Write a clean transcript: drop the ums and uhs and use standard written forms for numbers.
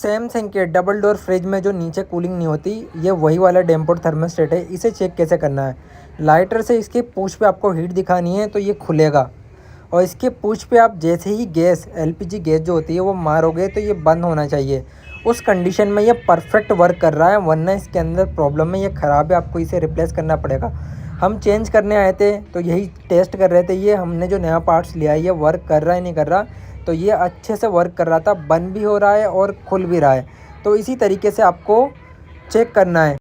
Samsung के double door fridge में जो नीचे कूलिंग नहीं होती, ये वही वाला डैम्पर्ड थर्मोस्टेट है। इसे चेक कैसे करना है, लाइटर से इसके पूंछ पे आपको हीट दिखानी है तो ये खुलेगा, और इसके पूंछ पे आप जैसे ही गैस एलपीजी गैस जो होती है वो मारोगे तो ये बंद होना चाहिए। उस कंडीशन में ये परफेक्ट वर्क कर रहा है, वरना इसके अंदर प्रॉब्लम है, ये ख़राब है, आपको इसे रिप्लेस करना पड़ेगा। हम चेंज करने आए थे तो यही टेस्ट कर रहे थे, ये हमने जो नया पार्ट्स लिया है ये वर्क कर रहा है नहीं कर रहा। तो ये अच्छे से वर्क कर रहा था, बंद भी हो रहा है और खुल भी रहा है। तो इसी तरीके से आपको चेक करना है।